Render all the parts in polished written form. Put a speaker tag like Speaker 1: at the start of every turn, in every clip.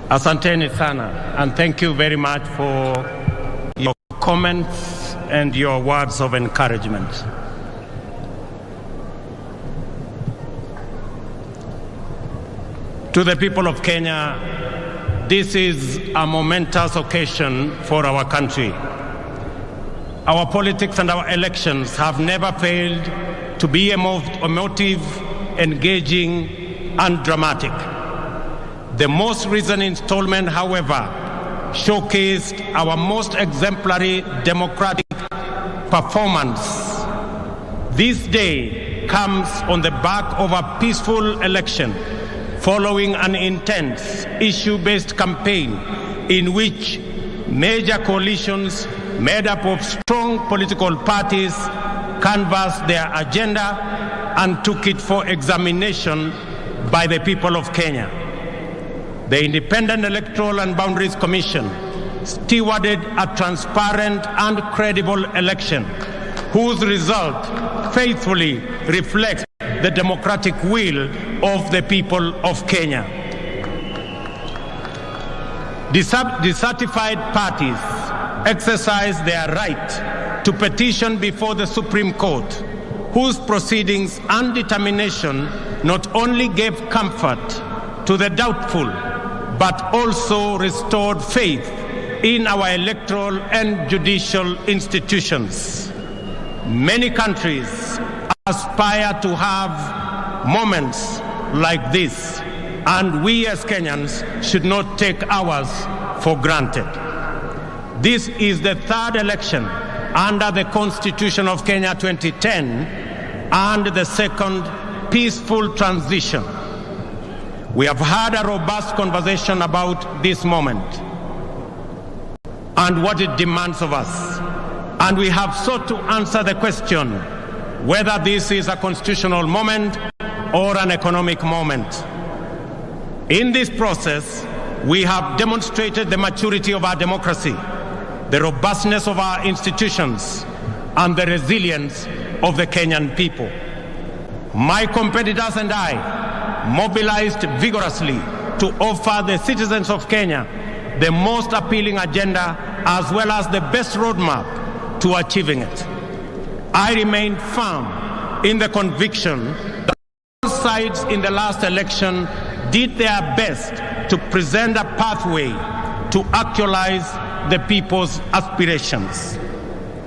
Speaker 1: Asanteni sana, and thank you very much for your comments and your words of encouragement. To the people of Kenya, this is a momentous occasion for our country. Our politics and our elections have never failed to be emotive, engaging, and dramatic. The most recent installment, however, showcased our most exemplary democratic performance. This day comes on the back of a peaceful election following an intense issue-based campaign in which major coalitions made up of strong political parties canvassed their agenda and took it for examination by the people of Kenya. The Independent Electoral and Boundaries Commission stewarded a transparent and credible election whose result faithfully reflects the democratic will of the people of Kenya. Dissatisfied parties exercised their right to petition before the Supreme Court, whose proceedings and determination not only gave comfort to the doubtful, but also restored faith in our electoral and judicial institutions. Many countries aspire to have moments like this, and we as Kenyans should not take ours for granted. This is the third election under the Constitution of Kenya 2010 and the second peaceful transition. We have had a robust conversation about this moment and what it demands of us. And we have sought to answer the question whether this is a constitutional moment or an economic moment. In this process, we have demonstrated the maturity of our democracy, the robustness of our institutions, and the resilience of the Kenyan people. My competitors and I mobilized vigorously to offer the citizens of Kenya the most appealing agenda as well as the best roadmap to achieving it. I remain firm in the conviction that both sides in the last election did their best to present a pathway to actualize the people's aspirations.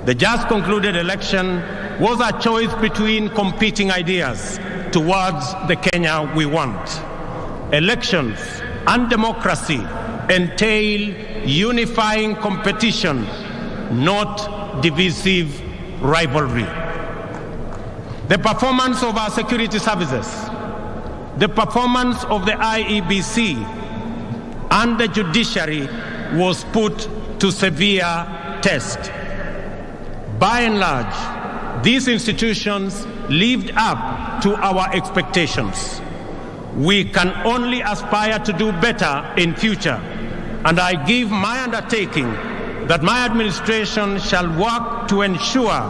Speaker 1: The just concluded election was a choice between competing ideas towards the Kenya we want. Elections and democracy entail unifying competition, not divisive rivalry. The performance of our security services, the performance of the IEBC and the judiciary was put to severe test. By and large, these institutions lived up to our expectations. We can only aspire to do better in future, and I give my undertaking that my administration shall work to ensure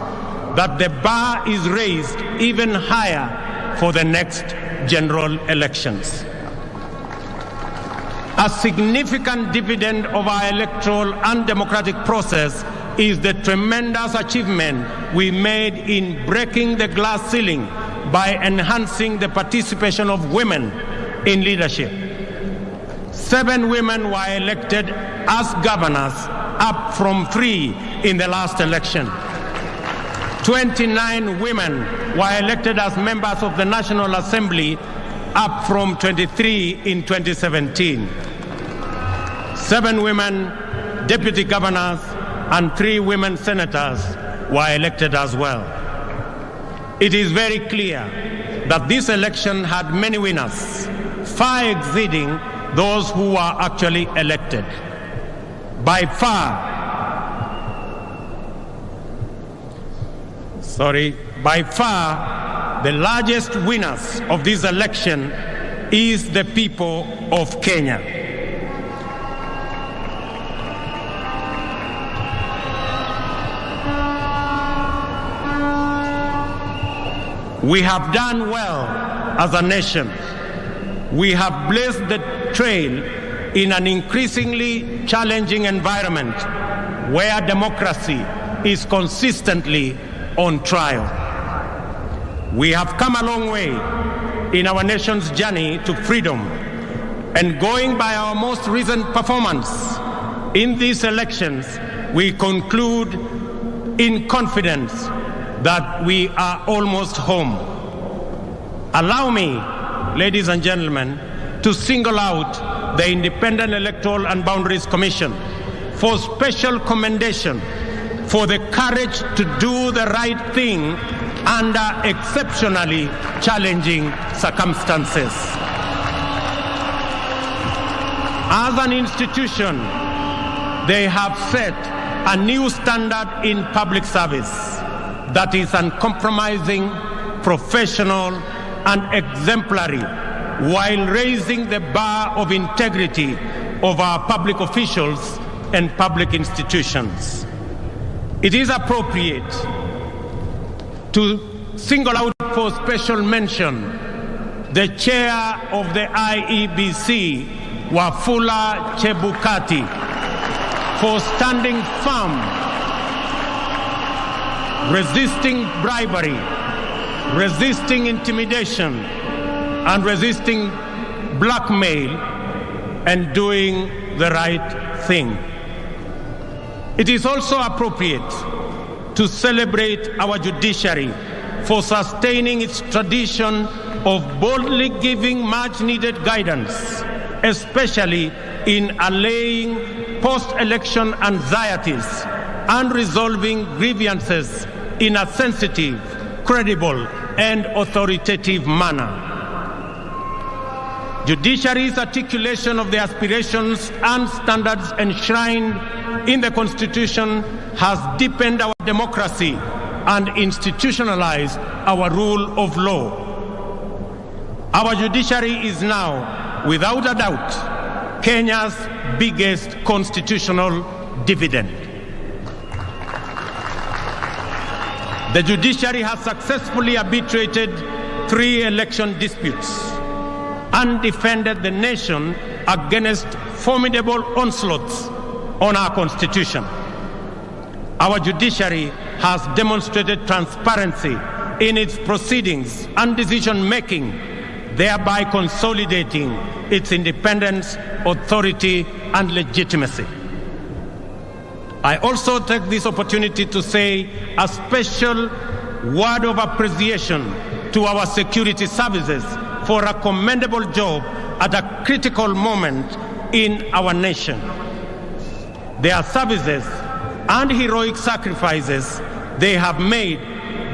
Speaker 1: that the bar is raised even higher for the next general elections. A significant dividend of our electoral and democratic process is the tremendous achievement we made in breaking the glass ceiling by enhancing the participation of women in leadership. 7 women were elected as governors, up from 3 in the last election. 29 women were elected as members of the National Assembly, up from 23 in 2017. 7 women deputy governors and 3 women senators were elected as well. It is very clear that this election had many winners, far exceeding those who were actually elected. By far, the largest winners of this election is the people of Kenya. We have done well as a nation. We have blazed the trail in an increasingly challenging environment where democracy is consistently on trial. We have come a long way in our nation's journey to freedom, and going by our most recent performance in these elections, we conclude in confidence that we are almost home. Allow me, ladies and gentlemen, to single out the Independent Electoral and Boundaries Commission for special commendation for the courage to do the right thing under exceptionally challenging circumstances. As an institution, they have set a new standard in public service that is uncompromising, professional, and exemplary, while raising the bar of integrity of our public officials and public institutions. It is appropriate to single out for special mention the chair of the IEBC, Wafula Chebukati, for standing firm, resisting bribery, resisting intimidation, and resisting blackmail, and doing the right thing. It is also appropriate to celebrate our judiciary for sustaining its tradition of boldly giving much-needed guidance, especially in allaying post-election anxieties and resolving grievances in a sensitive, credible, and authoritative manner. Judiciary's articulation of the aspirations and standards enshrined in the Constitution has deepened our democracy and institutionalized our rule of law. Our judiciary is now, without a doubt, Kenya's biggest constitutional dividend. The judiciary has successfully arbitrated 3 election disputes and defended the nation against formidable onslaughts on our Constitution. Our judiciary has demonstrated transparency in its proceedings and decision-making, thereby consolidating its independence, authority, and legitimacy. I also take this opportunity to say a special word of appreciation to our security services for a commendable job at a critical moment in our nation. Their services and heroic sacrifices they have made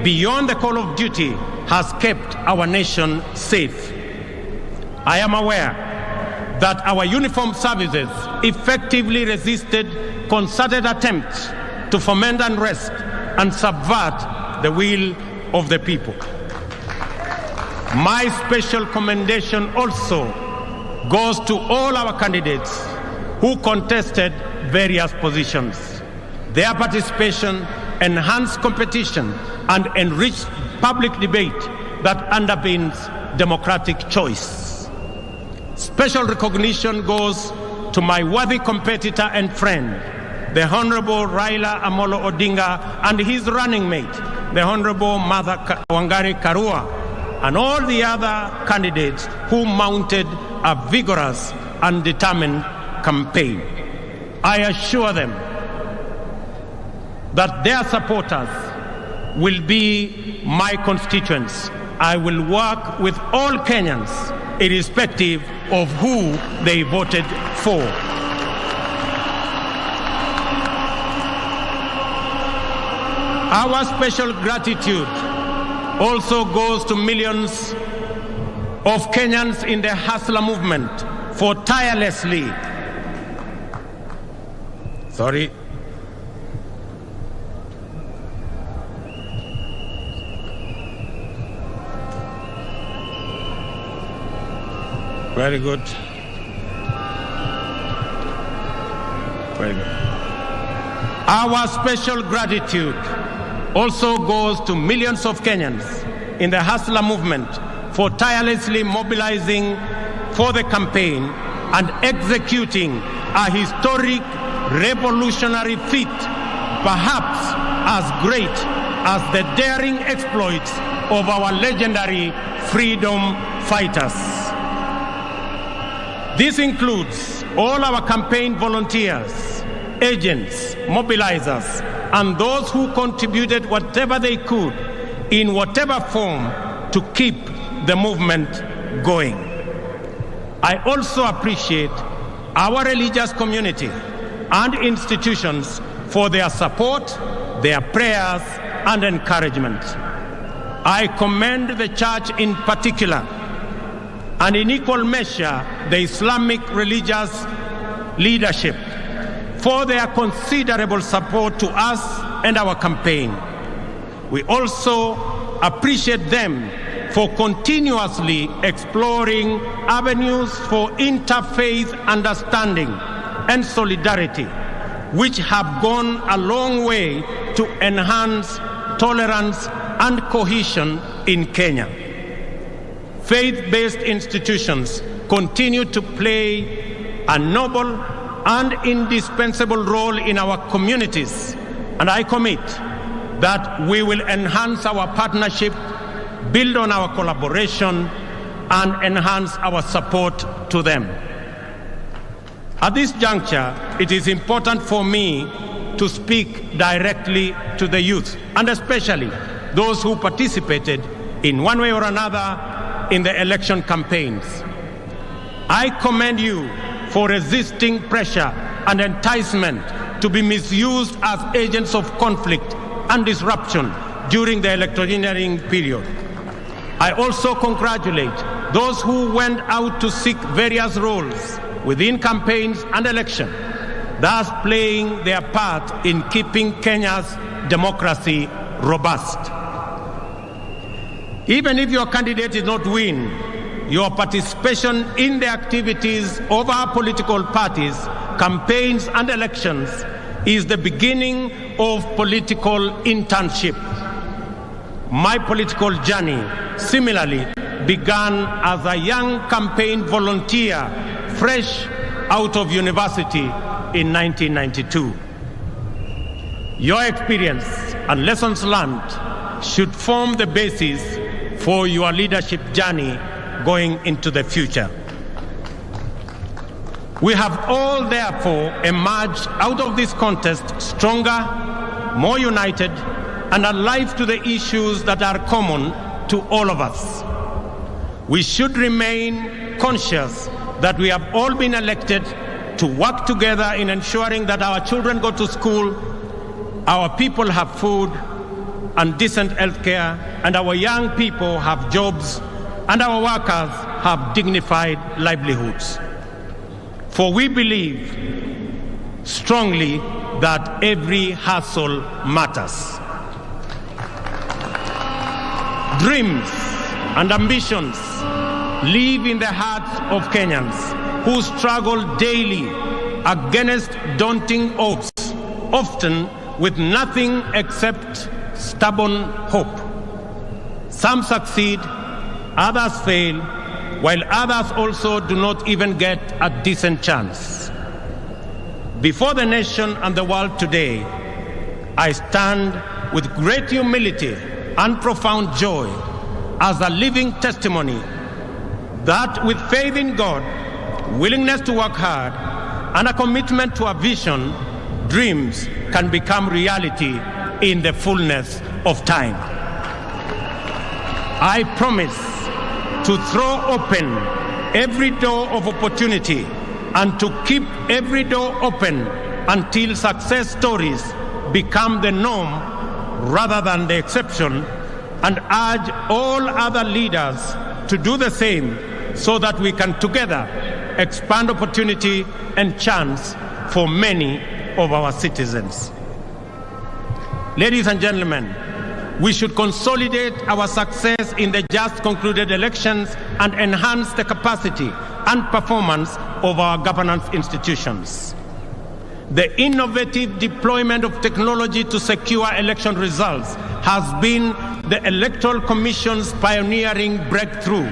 Speaker 1: beyond the call of duty has kept our nation safe. I am aware that our uniformed services effectively resisted concerted attempts to foment unrest and subvert the will of the people. My special commendation also goes to all our candidates who contested various positions. Their participation enhanced competition and enriched public debate that underpins democratic choice. Special recognition goes to my worthy competitor and friend, the Honorable Raila Amolo Odinga, and his running mate, the Honorable Martha Wangari Karua, and all the other candidates who mounted a vigorous and determined campaign. I assure them that their supporters will be my constituents. I will work with all Kenyans, irrespective of who they voted for. Our special gratitude also goes to millions of Kenyans in the Hustler movement for tirelessly Very good. Very good. Our special gratitude also goes to millions of Kenyans in the Hustler movement for tirelessly mobilizing for the campaign and executing a historic revolutionary feat, perhaps as great as the daring exploits of our legendary freedom fighters. This includes all our campaign volunteers, agents, mobilizers, and those who contributed whatever they could in whatever form to keep the movement going. I also appreciate our religious community and institutions for their support, their prayers, and encouragement. I commend the church in particular, and in equal measure the Islamic religious leadership, for their considerable support to us and our campaign. We also appreciate them for continuously exploring avenues for interfaith understanding and solidarity, which have gone a long way to enhance tolerance and cohesion in Kenya. Faith-based institutions continue to play a noble and indispensable role in our communities, and I commit that we will enhance our partnership, build on our collaboration, and enhance our support to them. At this juncture, it is important for me to speak directly to the youth, and especially those who participated in one way or another in the election campaigns. I commend you for resisting pressure and enticement to be misused as agents of conflict and disruption during the electioneering period. I also congratulate those who went out to seek various roles within campaigns and election, thus playing their part in keeping Kenya's democracy robust. Even if your candidate did not win, your participation in the activities of our political parties, campaigns, and elections is the beginning of political internship. My political journey similarly began as a young campaign volunteer fresh out of university in 1992. Your experience and lessons learned should form the basis for your leadership journey going into the future. We have all therefore emerged out of this contest stronger, more united, and alive to the issues that are common to all of us. We should remain conscious that we have all been elected to work together in ensuring that our children go to school, our people have food and decent health care, and our young people have jobs, and our workers have dignified livelihoods. For we believe strongly that every hustle matters. Dreams and ambitions live in the hearts of Kenyans who struggle daily against daunting odds, often with nothing except stubborn hope. Some succeed, others fail, while others also do not even get a decent chance. Before the nation and the world today, I stand with great humility and profound joy as a living testimony that with faith in God, willingness to work hard, and a commitment to a vision, dreams can become reality in the fullness of time. I promise to throw open every door of opportunity and to keep every door open until success stories become the norm rather than the exception, and urge all other leaders to do the same so that we can together expand opportunity and chance for many of our citizens. Ladies and gentlemen, we should consolidate our success in the just concluded elections and enhance the capacity and performance of our governance institutions. The innovative deployment of technology to secure election results has been the Electoral Commission's pioneering breakthrough.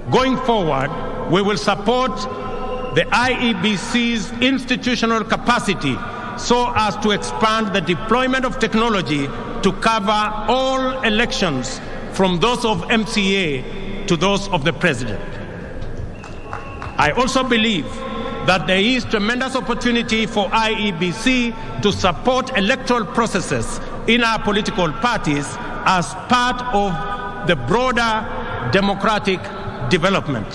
Speaker 1: Going forward, we will support the IEBC's institutional capacity so as to expand the deployment of technology to cover all elections, from those of MCA to those of the president. I also believe that there is tremendous opportunity for IEBC to support electoral processes in our political parties as part of the broader democratic development.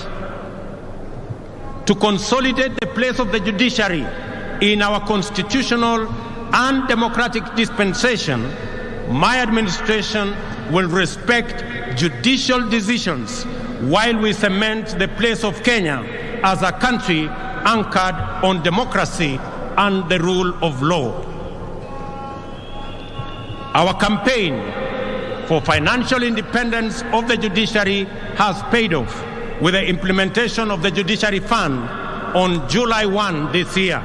Speaker 1: To consolidate the place of the judiciary in our constitutional and democratic dispensation, my administration will respect judicial decisions while we cement the place of Kenya as a country anchored on democracy and the rule of law. Our campaign for financial independence of the judiciary has paid off with the implementation of the Judiciary Fund on July 1 this year.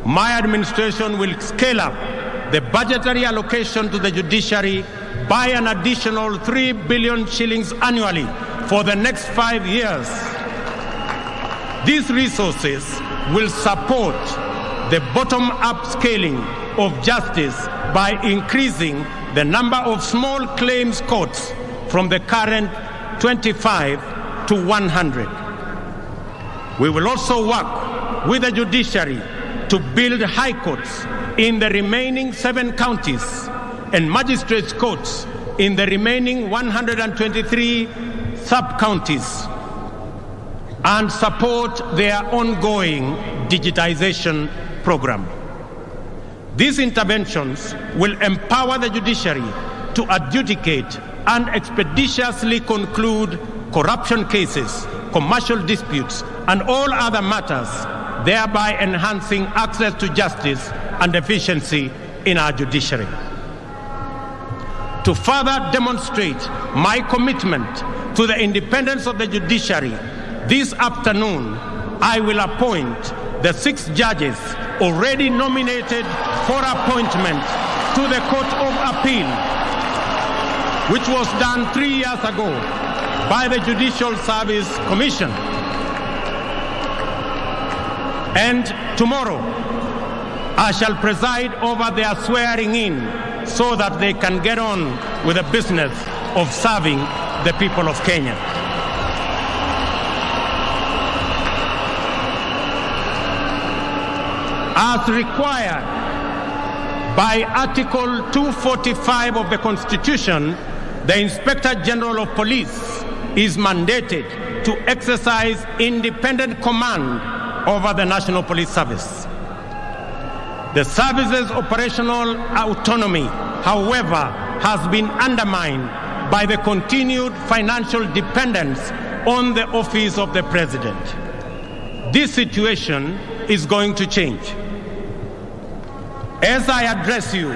Speaker 1: My administration will scale up the budgetary allocation to the judiciary by an additional 3 billion shillings annually for the next 5 years. These resources will support the bottom-up scaling of justice by increasing the number of small claims courts from the current 25 to 100. We will also work with the judiciary to build high courts in the remaining 7 counties and magistrates' courts in the remaining 123 sub-counties, and support their ongoing digitization program. These interventions will empower the judiciary to adjudicate and expeditiously conclude corruption cases, commercial disputes, and all other matters, thereby enhancing access to justice and efficiency in our judiciary. To further demonstrate my commitment to the independence of the judiciary, this afternoon I will appoint the 6 judges already nominated for appointment to the Court of Appeal, which was done 3 years ago by the Judicial Service Commission. And tomorrow, I shall preside over their swearing in so that they can get on with the business of serving the people of Kenya. As required by Article 245 of the Constitution, the Inspector General of Police is mandated to exercise independent command over the National Police Service. The service's operational autonomy, however, has been undermined by the continued financial dependence on the office of the President. This situation is going to change. As I address you,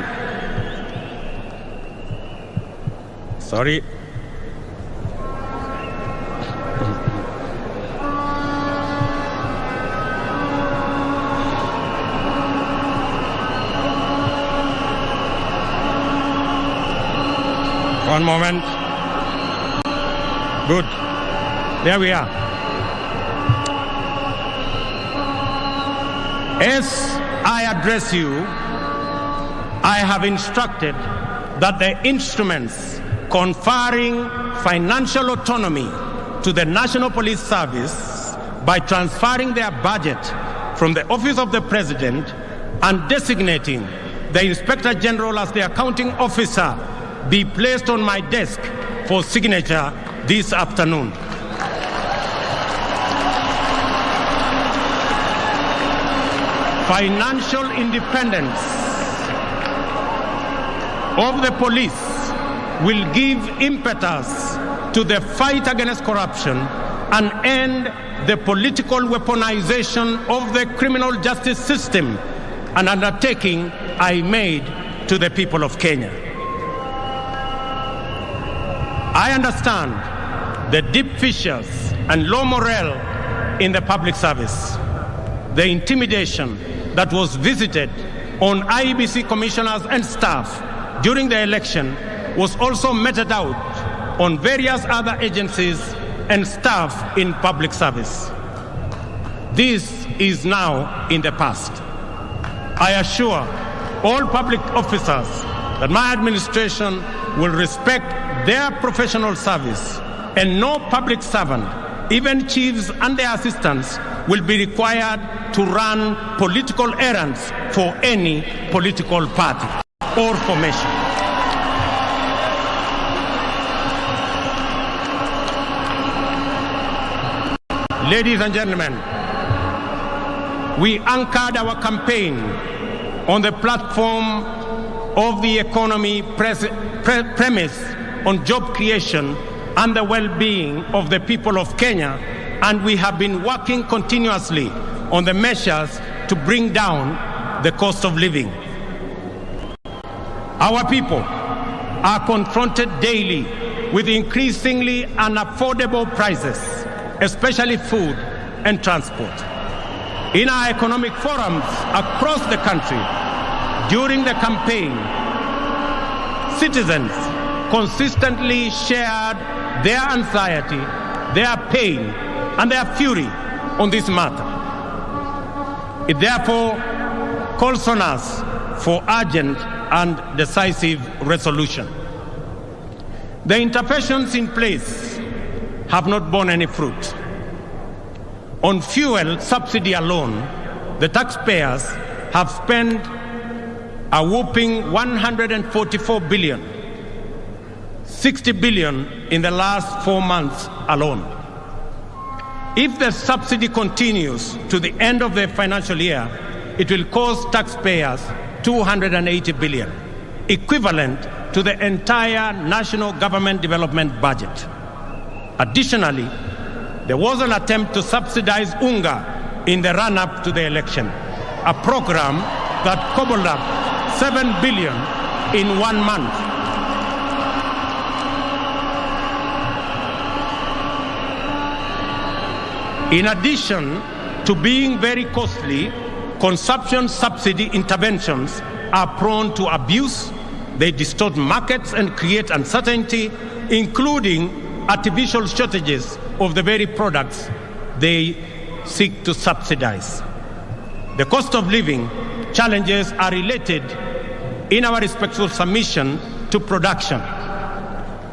Speaker 1: one moment. Good. There we are. As I address you, I have instructed that the instruments conferring financial autonomy to the National Police Service by transferring their budget from the Office of the President and designating the Inspector General as the accounting officer be placed on my desk for signature this afternoon. Financial independence of the police will give impetus to the fight against corruption and end the political weaponization of the criminal justice system, an undertaking I made to the people of Kenya. I understand the deep fissures and low morale in the public service. The intimidation that was visited on IEBC commissioners and staff during the election was also meted out on various other agencies and staff in public service. This is now in the past. I assure all public officers that my administration will respect their professional service, and no public servant, even chiefs and their assistants, will be required to run political errands for any political party or formation. Ladies and gentlemen, we anchored our campaign on the platform of the economy premise on job creation and the well-being of the people of Kenya, and we have been working continuously on the measures to bring down the cost of living. Our people are confronted daily with increasingly unaffordable prices, especially food and transport. In our economic forums across the country, during the campaign, citizens consistently shared their anxiety, their pain, and their fury on this matter. It therefore calls on us for urgent and decisive resolution. The interventions in place have not borne any fruit. On fuel subsidy alone, the taxpayers have spent a whopping 144 billion, 60 billion in the last 4 months alone. If the subsidy continues to the end of the financial year, it will cost taxpayers 280 billion, equivalent to the entire national government development budget. Additionally, there was an attempt to subsidize unga in the run-up to the election, a program that cobbled up 7 billion in 1 month. In addition to being very costly, consumption subsidy interventions are prone to abuse. They distort markets and create uncertainty, including artificial shortages of the very products they seek to subsidize. The cost of living challenges are related in our respectful submission to production.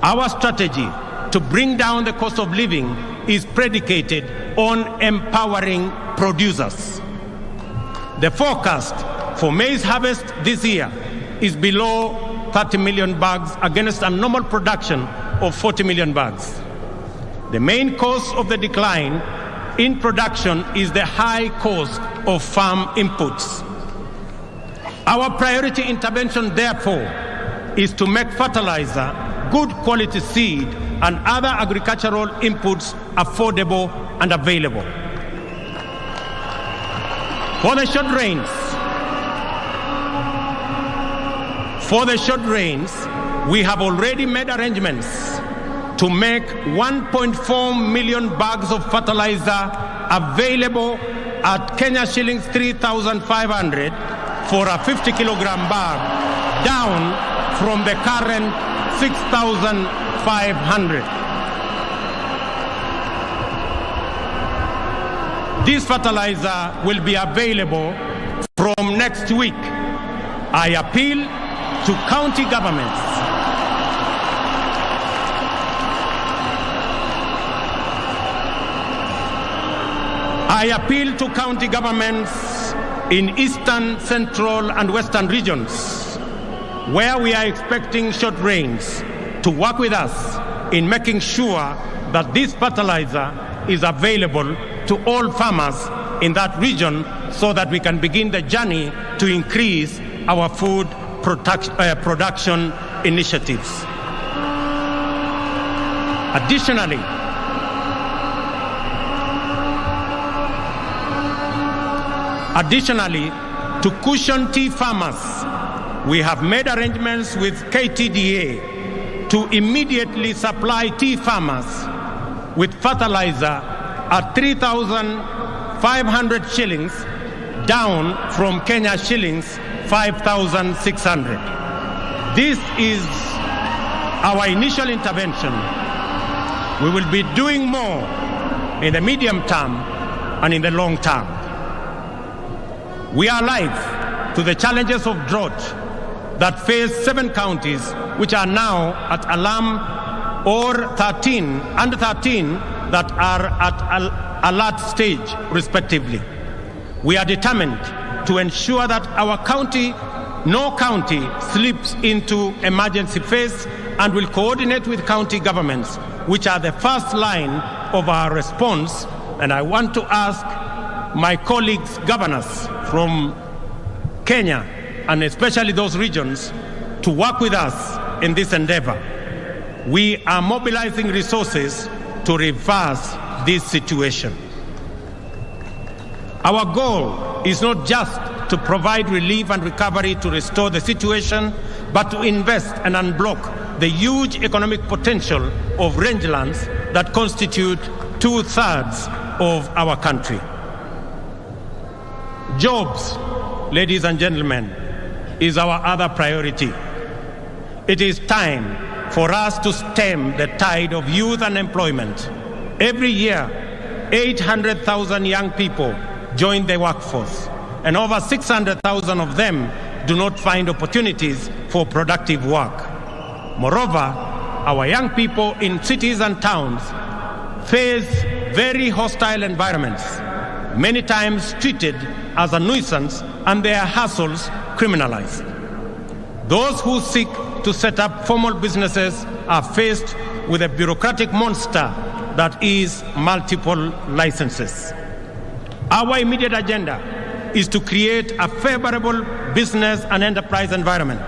Speaker 1: Our strategy to bring down the cost of living is predicated on empowering producers. The forecast for maize harvest this year is below 30 million bags against a normal production of 40 million bags. The main cause of the decline in production is the high cost of farm inputs. Our priority intervention, therefore, is to make fertilizer, good quality seed, and other agricultural inputs affordable and available. For the short rains, we have already made arrangements to make 1.4 million bags of fertilizer available at Kenya shillings 3,500 for a 50 kilogram bag, down from the current 6,500. This fertilizer will be available from next week. I appeal to county governments in eastern, central, and western regions, where we are expecting short rains, to work with us in making sure that this fertilizer is available to all farmers in that region so that we can begin the journey to increase our food production initiatives. Additionally, to cushion tea farmers, we have made arrangements with KTDA to immediately supply tea farmers with fertilizer at 3,500 shillings, down from Kenya shillings 5,600. This is our initial intervention We will be doing more in the medium term and in the long term. We are alive to the challenges of drought that face 7 counties, which are now at alarm, or under 13 that are at alert stage, respectively. We are determined to ensure that no county slips into emergency phase, and will coordinate with county governments, which are the first line of our response. And I want to ask my colleagues, governors from Kenya, and especially those regions, to work with us in this endeavor. We are mobilizing resources to reverse this situation. Our goal is not just to provide relief and recovery to restore the situation, but to invest and unblock the huge economic potential of rangelands that constitute 2/3 of our country. Jobs, ladies and gentlemen, is our other priority. It is time for us to stem the tide of youth unemployment. Every year, 800,000 young people join the workforce, and over 600,000 of them do not find opportunities for productive work. Moreover, our young people in cities and towns face very hostile environments, many times treated as a nuisance and their hassles criminalized. Those who seek to set up formal businesses are faced with a bureaucratic monster that is multiple licenses. Our immediate agenda is to create a favorable business and enterprise environment,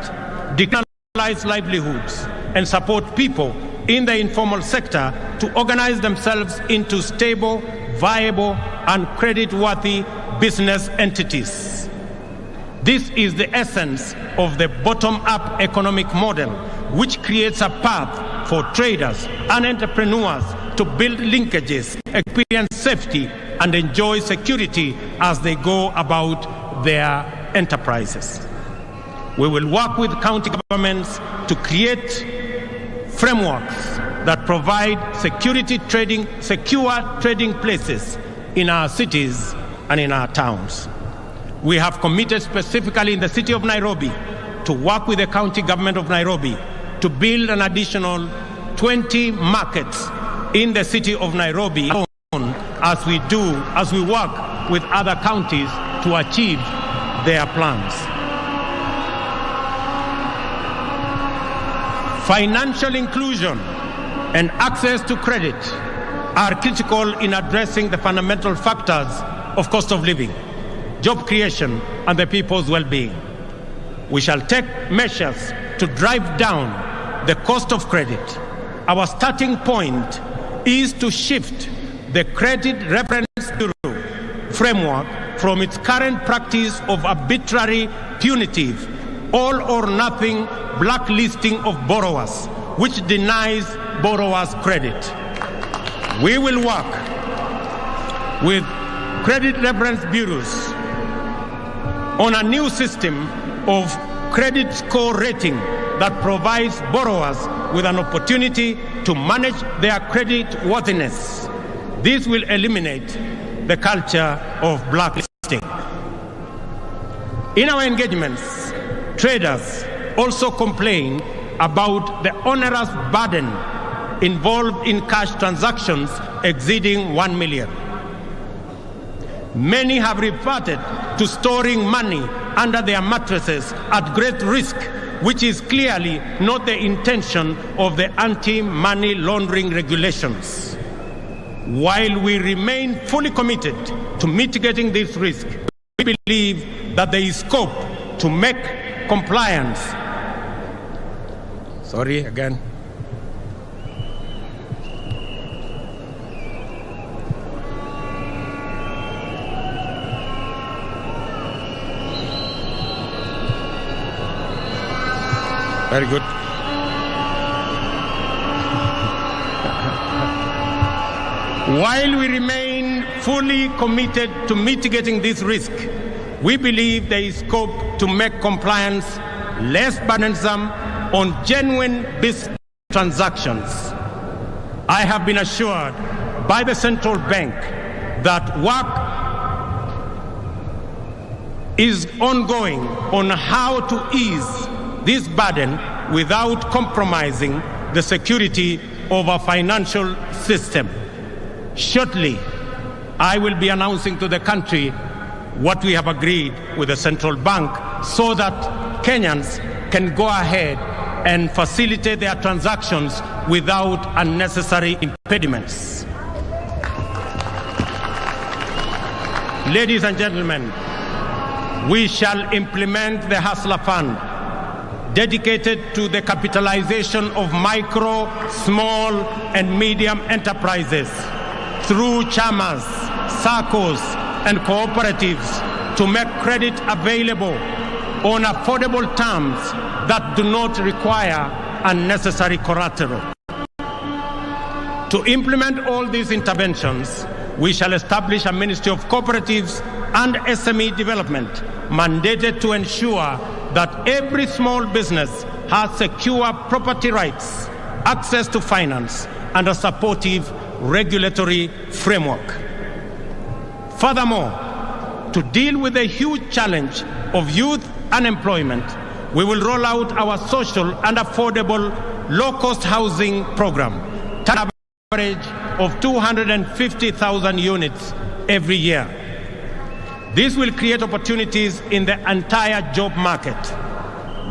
Speaker 1: decriminalize livelihoods, and support people in the informal sector to organize themselves into stable, viable, and credit-worthy business entities. This is the essence of the bottom-up economic model, which creates a path for traders and entrepreneurs to build linkages, experience safety, and enjoy security as they go about their enterprises. We will work with county governments to create frameworks that provide secure trading places in our cities and in our towns. We have committed specifically in the city of Nairobi to work with the county government of Nairobi to build an additional 20 markets in the city of Nairobi as we work with other counties to achieve their plans. Financial inclusion and access to credit are critical in addressing the fundamental factors of cost of living, job creation, and the people's well-being. We shall take measures to drive down the cost of credit. Our starting point is to shift the Credit Reference Bureau framework from its current practice of arbitrary, punitive, all-or-nothing blacklisting of borrowers, which denies borrowers credit. We will work with credit reference bureaus on a new system of credit score rating that provides borrowers with an opportunity to manage their credit worthiness. This will eliminate the culture of blacklisting. In our engagements, traders also complain about the onerous burden involved in cash transactions exceeding 1 million. Many have reverted to storing money under their mattresses at great risk, which is clearly not the intention of the anti-money laundering regulations. While we remain fully committed to mitigating this risk, we believe that there is scope to make compliance. Very good. While we remain fully committed to mitigating this risk, we believe there is scope to make compliance less burdensome on genuine business transactions. I have been assured by the central bank that work is ongoing on how to ease this burden without compromising the security of our financial system. Shortly, I will be announcing to the country what we have agreed with the central bank so that Kenyans can go ahead and facilitate their transactions without unnecessary impediments. Ladies and gentlemen, we shall implement the Hustler Fund, dedicated to the capitalization of micro, small, and medium enterprises through chamas, SACCOs, and cooperatives to make credit available on affordable terms that do not require unnecessary collateral. To implement all these interventions, we shall establish a Ministry of Cooperatives and SME Development, mandated to ensure that every small business has secure property rights, access to finance, and a supportive regulatory framework. Furthermore, to deal with the huge challenge of youth unemployment, we will roll out our social and affordable low-cost housing program, an average of 250,000 units every year. This will create opportunities in the entire job market.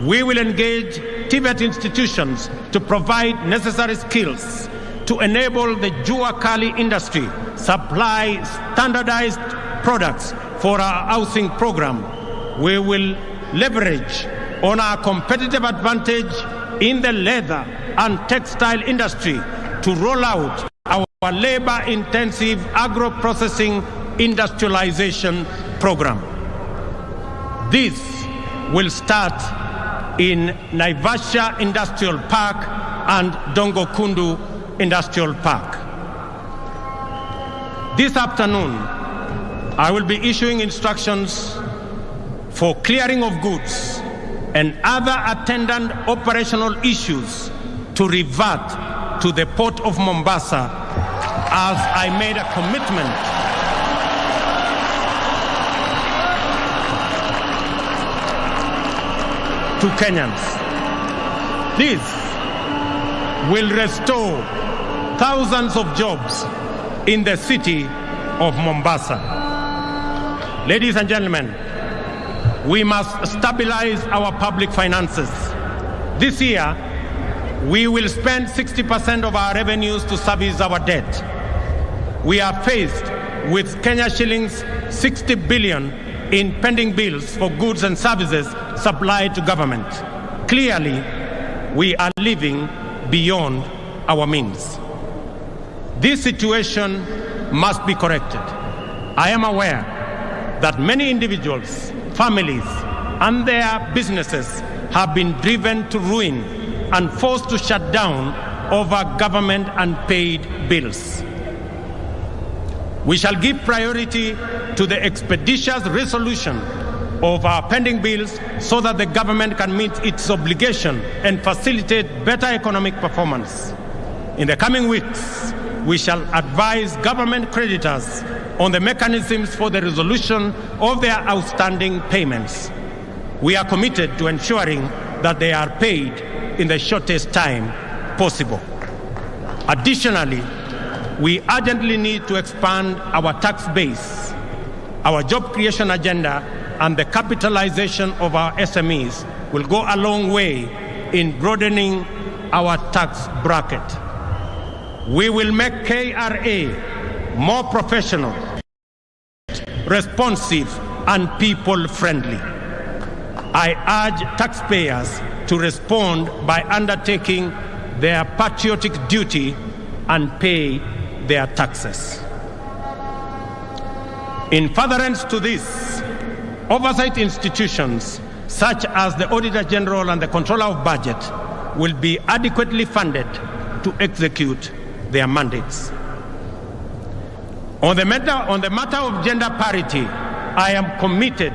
Speaker 1: We will engage TVET institutions to provide necessary skills to enable the Jua Kali industry supply standardized products for our housing program. We will leverage on our competitive advantage in the leather and textile industry to roll out our labor-intensive agro-processing industrialization program. This will start in Naivasha Industrial Park and Dongokundu Industrial Park. This afternoon, I will be issuing instructions for clearing of goods and other attendant operational issues to revert to the Port of Mombasa, as I made a commitment to Kenyans. This will restore thousands of jobs in the city of Mombasa. Ladies and gentlemen, we must stabilize our public finances. This year, we will spend 60% of our revenues to service our debt. We are faced with Kenya shillings 60 billion in pending bills for goods and services supplied to government. Clearly, we are living beyond our means. This situation must be corrected. I am aware that many individuals, families, and their businesses have been driven to ruin and forced to shut down over government unpaid bills. We shall give priority to the expeditious resolution of our pending bills so that the government can meet its obligation and facilitate better economic performance. In the coming weeks, we shall advise government creditors on the mechanisms for the resolution of their outstanding payments. We are committed to ensuring that they are paid in the shortest time possible. Additionally, we urgently need to expand our tax base. Our job creation agenda and the capitalization of our SMEs will go a long way in broadening our tax bracket. We will make KRA more professional, responsive, and people-friendly. I urge taxpayers to respond by undertaking their patriotic duty and pay their taxes. In furtherance to this, oversight institutions such as the Auditor General and the Controller of Budget will be adequately funded to execute their mandates. On the matter of gender parity, I am committed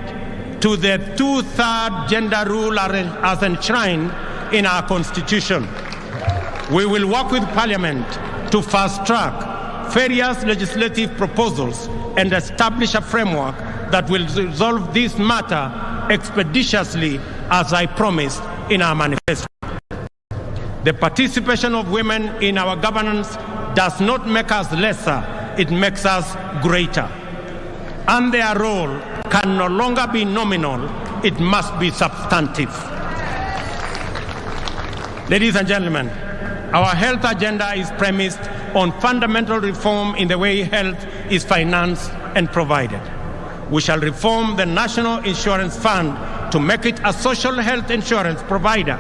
Speaker 1: to the two-thirds gender rule as enshrined in our Constitution. We will work with Parliament to to fast-track various legislative proposals and establish a framework that will resolve this matter expeditiously, as I promised in our manifesto. The participation of women in our governance does not make us lesser, it makes us greater. And their role can no longer be nominal, it must be substantive. Ladies and gentlemen, our health agenda is premised on fundamental reform in the way health is financed and provided. We shall reform the National Insurance Fund to make it a social health insurance provider,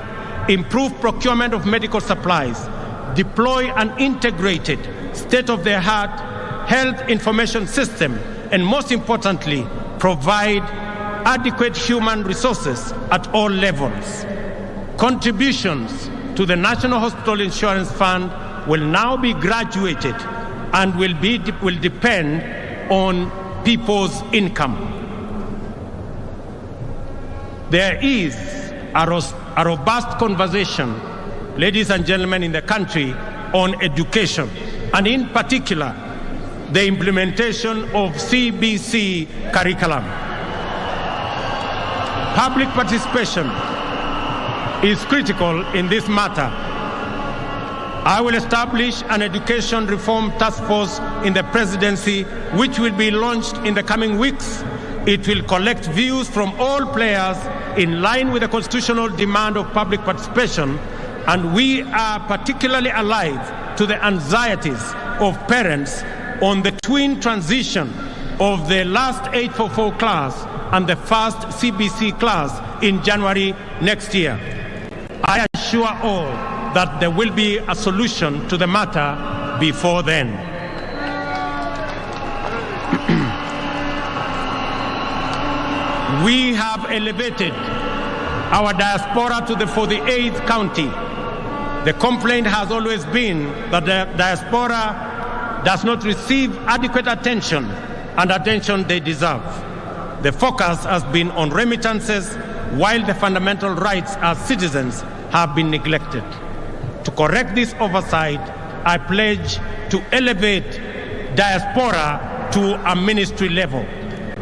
Speaker 1: improve procurement of medical supplies, deploy an integrated, state-of-the-art health information system, and most importantly, provide adequate human resources at all levels. Contributions to the National Hospital Insurance Fund will now be graduated and will depend on people's income. There is a robust conversation, ladies and gentlemen, in the country on education, and in particular, the implementation of CBC curriculum. Public participation is critical in this matter. I will establish an education reform task force in the presidency, which will be launched in the coming weeks. It will collect views from all players in line with the constitutional demand of public participation, and we are particularly alive to the anxieties of parents on the twin transition of the last 844 class and the first CBC class in January next year. I assure all that there will be a solution to the matter before then. We have elevated our diaspora to the 48th county. The complaint has always been that the diaspora does not receive adequate attention and attention they deserve. The focus has been on remittances, while the fundamental rights as citizens have been neglected. To correct this oversight, I pledge to elevate diaspora to a ministry level,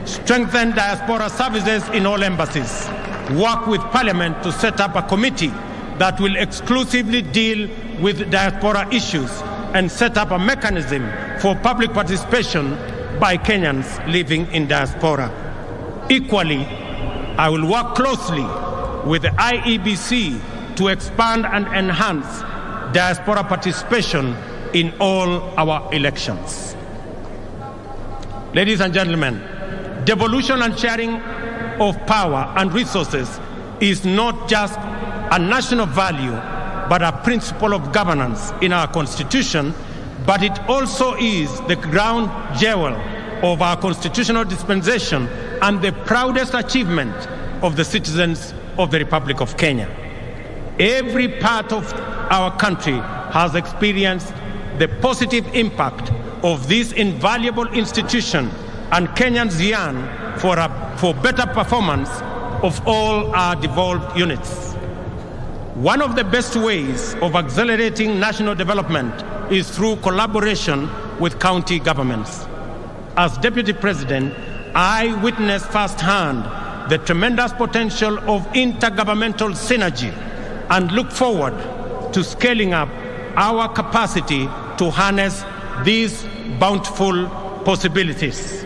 Speaker 1: strengthen diaspora services in all embassies, work with Parliament to set up a committee that will exclusively deal with diaspora issues, and set up a mechanism for public participation by Kenyans living in diaspora. Equally, I will work closely with the IEBC to expand and enhance diaspora participation in all our elections. Ladies and gentlemen, devolution and sharing of power and resources is not just a national value, but a principle of governance in our Constitution, but it also is the crown jewel of our constitutional dispensation and the proudest achievement of the citizens of the Republic of Kenya. Every part of our country has experienced the positive impact of this invaluable institution, and Kenyans yearn for better performance of all our devolved units. One of the best ways of accelerating national development is through collaboration with county governments. As Deputy President, I witnessed firsthand the tremendous potential of intergovernmental synergy and look forward to scaling up our capacity to harness these bountiful possibilities.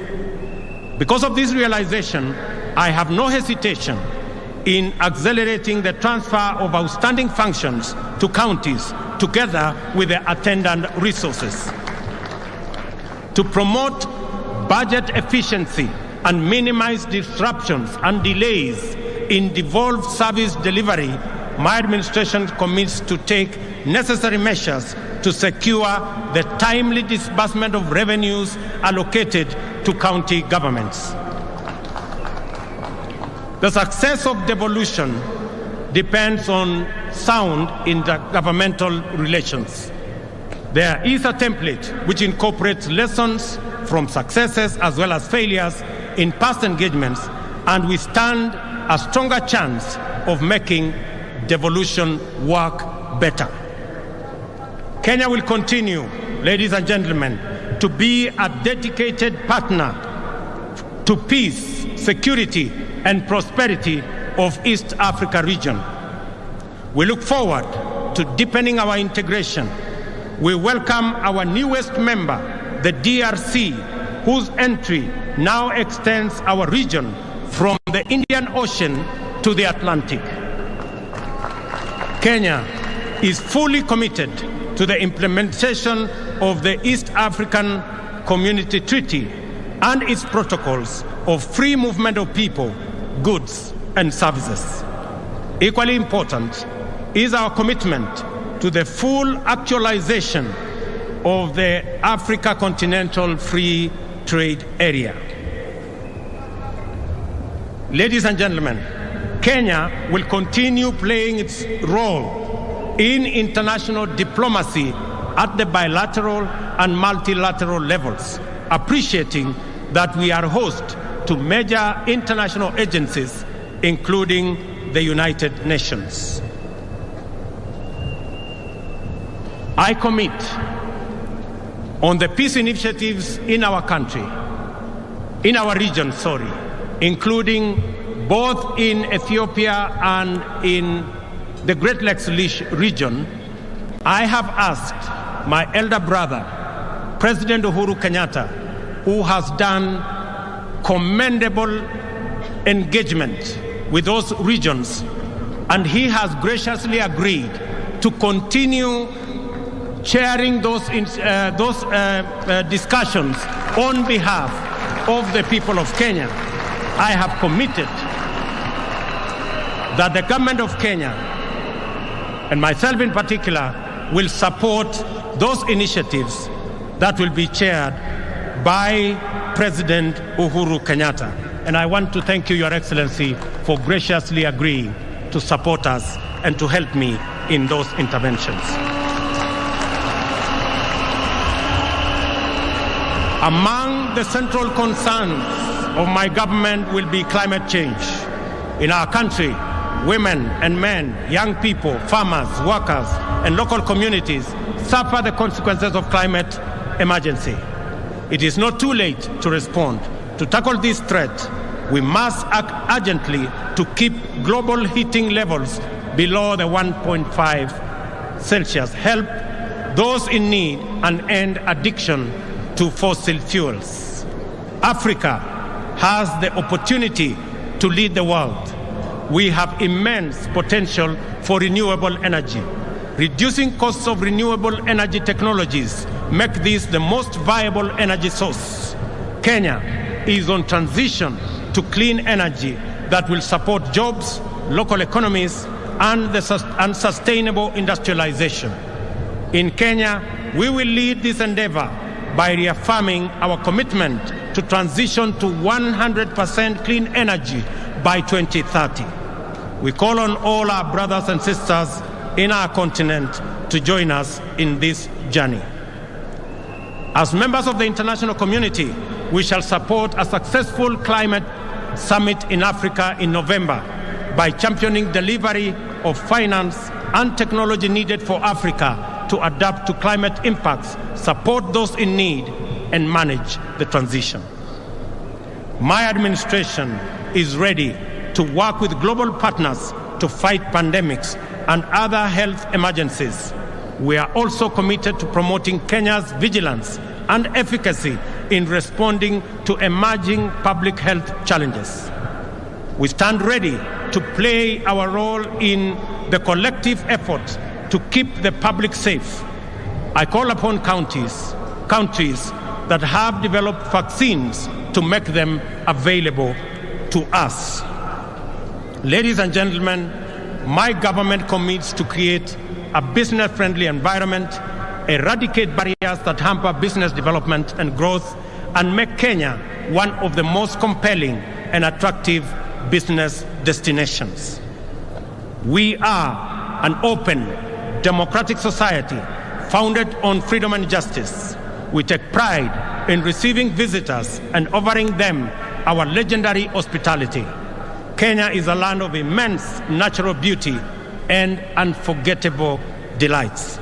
Speaker 1: Because of this realization, I have no hesitation in accelerating the transfer of outstanding functions to counties together with the attendant resources. To promote budget efficiency and minimize disruptions and delays in devolved service delivery, my administration commits to take necessary measures to secure the timely disbursement of revenues allocated to county governments. The success of devolution depends on sound intergovernmental relations. There is a template which incorporates lessons from successes as well as failures in past engagements, and we stand a stronger chance of making devolution work better. Kenya will continue ladies and gentlemen, to be a dedicated partner to peace, security, and prosperity of East Africa region. We look forward to deepening our integration. We welcome our newest member, the DRC, whose entry now extends our region from the Indian Ocean to the Atlantic. Kenya is fully committed to the implementation of the East African Community Treaty and its protocols of free movement of people, goods, and services. Equally important is our commitment to the full actualization of the Africa Continental Free Trade Area. Ladies and gentlemen, Kenya will continue playing its role in international diplomacy at the bilateral and multilateral levels, appreciating that we are host to major international agencies, including the United Nations. I commit on the peace initiatives in our country, in our region, including both in Ethiopia and in the Great Lakes region. I have asked my elder brother, President Uhuru Kenyatta, who has done commendable engagement with those regions, and he has graciously agreed to continue chairing those discussions on behalf of the people of Kenya. I have committed that the government of Kenya, and myself in particular, will support those initiatives that will be chaired by President Uhuru Kenyatta. And I want to thank you, Your Excellency, for graciously agreeing to support us and to help me in those interventions. Among the central concerns of my government will be climate change. In our country, women and men, young people, farmers, workers, and local communities suffer the consequences of climate emergency. It is not too late to respond. To tackle this threat, we must act urgently to keep global heating levels below the 1.5 Celsius, help those in need, and end addiction to fossil fuels. Africa has the opportunity to lead the world. We have immense potential for renewable energy. Reducing costs of renewable energy technologies make this the most viable energy source. Kenya is on transition to clean energy that will support jobs, local economies, and sustainable industrialization. In Kenya, we will lead this endeavor by reaffirming our commitment to transition to 100% clean energy by 2030. We call on all our brothers and sisters in our continent to join us in this journey. As members of the international community, we shall support a successful climate summit in Africa in November by championing delivery of finance and technology needed for Africa to adapt to climate impacts, support those in need, and manage the transition. My administration is ready to work with global partners to fight pandemics and other health emergencies. We are also committed to promoting Kenya's vigilance and efficacy in responding to emerging public health challenges. We stand ready to play our role in the collective effort to keep the public safe. I call upon countries that have developed vaccines to make them available to us. Ladies and gentlemen, my government commits to create a business-friendly environment, eradicate barriers that hamper business development and growth, and make Kenya one of the most compelling and attractive business destinations. We are an open, democratic society founded on freedom and justice. We take pride in receiving visitors and offering them our legendary hospitality. Kenya is a land of immense natural beauty and unforgettable delights.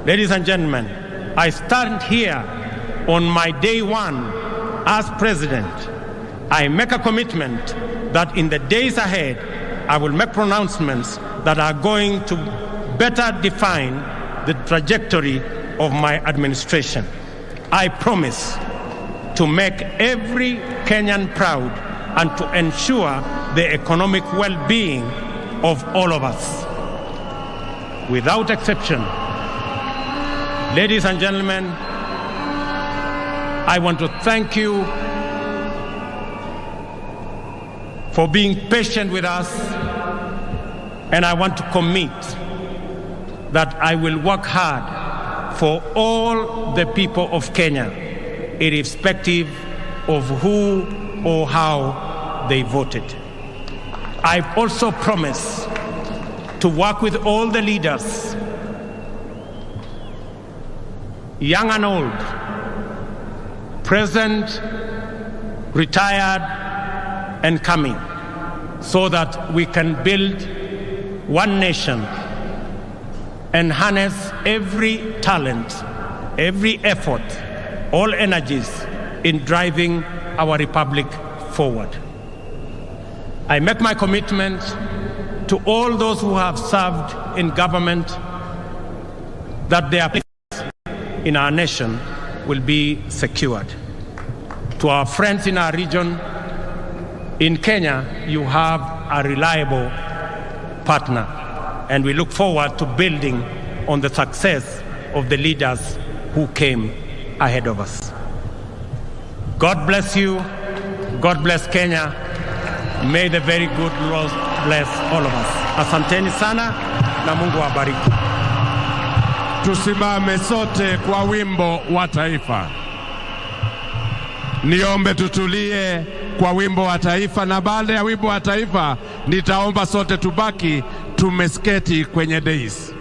Speaker 1: Ladies and gentlemen, I stand here on my day one as president, I make a commitment that in the days ahead, I will make pronouncements that are going to better define the trajectory of my administration. I promise to make every Kenyan proud and to ensure the economic well-being of all of us. Without exception, ladies and gentlemen, I want to thank you for being patient with us, and I want to commit that I will work hard for all the people of Kenya, irrespective of who or how they voted. I also promise to work with all the leaders, young and old, present, retired, and coming, so that we can build one nation and harness every talent, every effort, all energies in driving our republic forward. I make my commitment to all those who have served in government that their place in our nation will be secured. To our friends in our region, in Kenya, you have a reliable partner, and we look forward to building on the success of the leaders who came ahead of us. God bless you. God bless Kenya. May the very good Lord bless all of us. Asanteni sana na Mungu awabariki.
Speaker 2: Tusimame sote kwa wimbo wa taifa. Niombe tutulie kwa wimbo wa taifa, na baada ya wimbo wa taifa nitaomba sote tubaki tumesketi kwenye dais.